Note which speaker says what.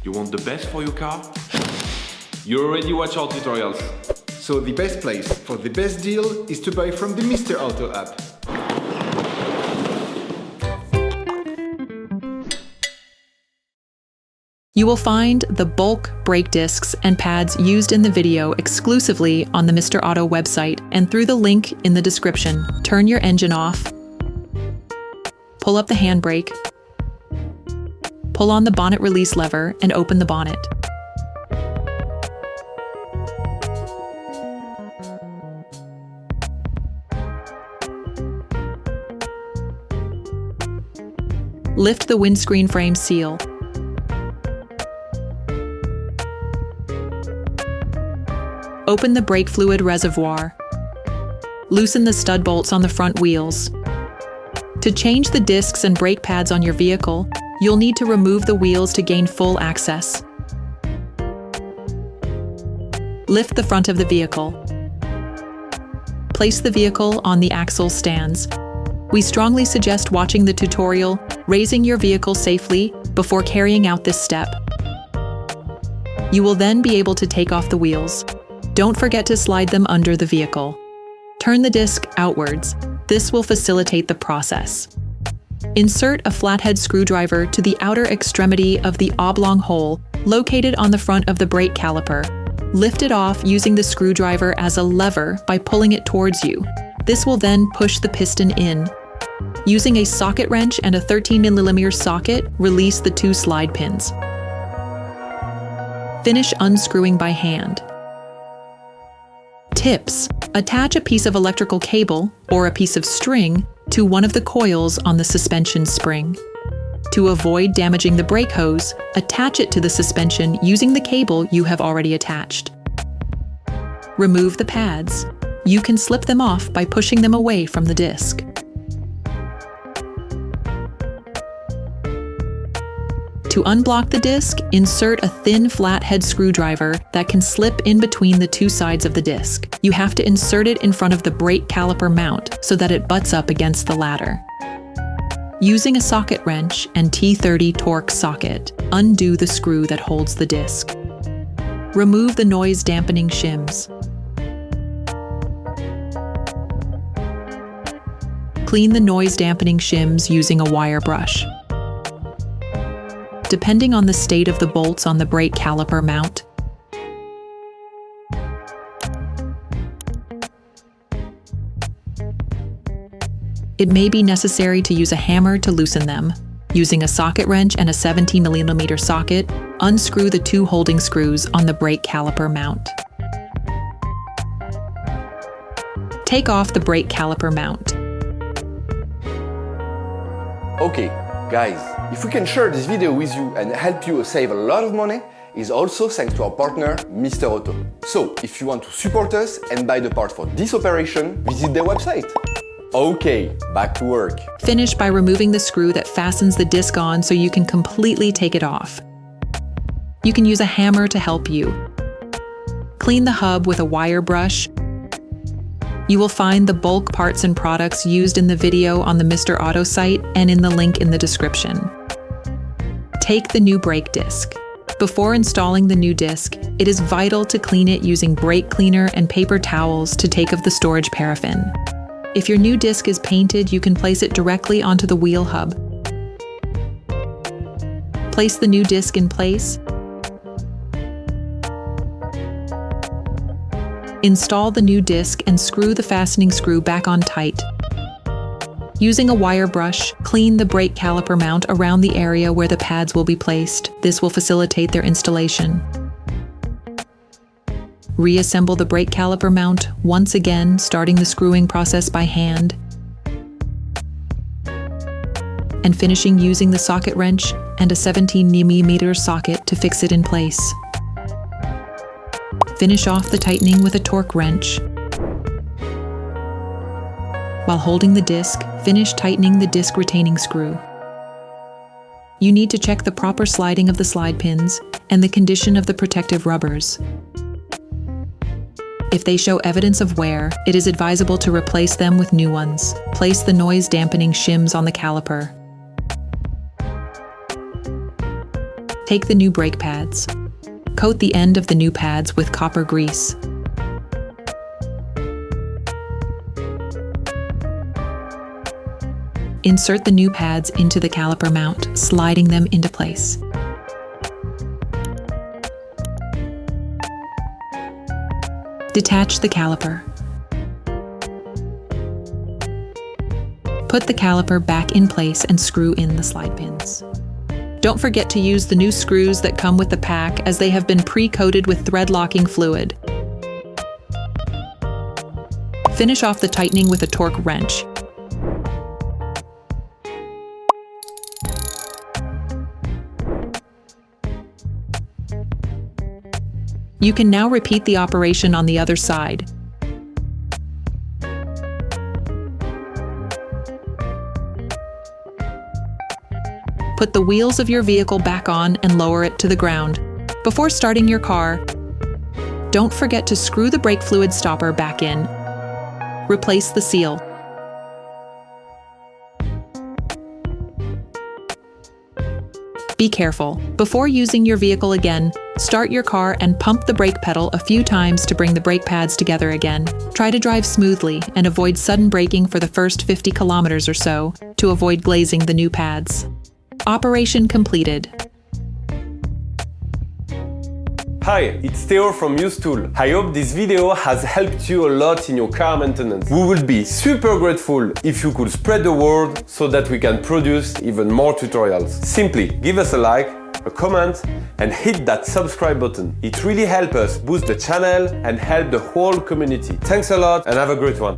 Speaker 1: You want the best for your car? You already watch our tutorials.
Speaker 2: So the best place for the best deal is to buy from the Mr. Auto app.
Speaker 3: You will find the bulk brake discs and pads used in the video exclusively on the Mr. Auto website and through the link in the description. Turn your engine off, pull up the handbrake, pull on the bonnet release lever and open the bonnet. Lift the windscreen frame seal. Open the brake fluid reservoir. Loosen the stud bolts on the front wheels. To change the discs and brake pads on your vehicle, you'll need to remove the wheels to gain full access. Lift the front of the vehicle. Place the vehicle on the axle stands. We strongly suggest watching the tutorial, raising your vehicle safely before carrying out this step. You will then be able to take off the wheels. Don't forget to slide them under the vehicle. Turn the disc outwards. This will facilitate the process. Insert a flathead screwdriver to the outer extremity of the oblong hole located on the front of the brake caliper. Lift it off using the screwdriver as a lever by pulling it towards you. This will then push the piston in. Using a socket wrench and a 13mm socket, release the two slide pins. Finish unscrewing by hand. Tips: attach a piece of electrical cable or a piece of string to one of the coils on the suspension spring. To avoid damaging the brake hose, attach it to the suspension using the cable you have already attached. Remove the pads. You can slip them off by pushing them away from the disc. To unblock the disc, insert a thin flathead screwdriver that can slip in between the two sides of the disc. You have to insert it in front of the brake caliper mount so that it butts up against the ladder. Using a socket wrench and T30 Torx socket, undo the screw that holds the disc. Remove the noise dampening shims. Clean the noise dampening shims using a wire brush. Depending on the state of the bolts on the brake caliper mount, it may be necessary to use a hammer to loosen them. Using a socket wrench and a 17mm socket, unscrew the two holding screws on the brake caliper mount. Take off the brake caliper mount.
Speaker 4: Okay, guys, if we can share this video with you and help you save a lot of money, is also thanks to our partner, Mr. Auto. So, if you want to support us and buy the part for this operation, visit their website. Okay, back to work.
Speaker 3: Finish by removing the screw that fastens the disc on so you can completely take it off. You can use a hammer to help you. Clean the hub with a wire brush. You will find the bulk parts and products used in the video on the Mr. Auto site and in the link in the description. Take the new brake disc. Before installing the new disc, it is vital to clean it using brake cleaner and paper towels to take off the storage paraffin. If your new disc is painted, you can place it directly onto the wheel hub. Place the new disc in place. Install the new disc and screw the fastening screw back on tight. Using a wire brush, clean the brake caliper mount around the area where the pads will be placed. This will facilitate their installation. Reassemble the brake caliper mount, once again starting the screwing process by hand, and finishing using the socket wrench and a 17mm socket to fix it in place. Finish off the tightening with a torque wrench. While holding the disc, finish tightening the disc retaining screw. You need to check the proper sliding of the slide pins and the condition of the protective rubbers. If they show evidence of wear, it is advisable to replace them with new ones. Place the noise dampening shims on the caliper. Take the new brake pads. Coat the end of the new pads with copper grease. Insert the new pads into the caliper mount, sliding them into place. Detach the caliper. Put the caliper back in place and screw in the slide pins. Don't forget to use the new screws that come with the pack, as they have been pre-coated with thread locking fluid. Finish off the tightening with a torque wrench. You can now repeat the operation on the other side. Put the wheels of your vehicle back on and lower it to the ground. Before starting your car, don't forget to screw the brake fluid stopper back in. Replace the seal. Be careful. Before using your vehicle again, start your car and pump the brake pedal a few times to bring the brake pads together again. Try to drive smoothly and avoid sudden braking for the first 50 kilometers or so to avoid glazing the new pads. Operation completed.
Speaker 5: Hi, it's Theo from Usetool. I hope this video has helped you a lot in your car maintenance. We would be super grateful if you could spread the word so that we can produce even more tutorials. Simply give us a like, a comment, and hit that subscribe button. It really helps us boost the channel and help the whole community. Thanks a lot and have a great one.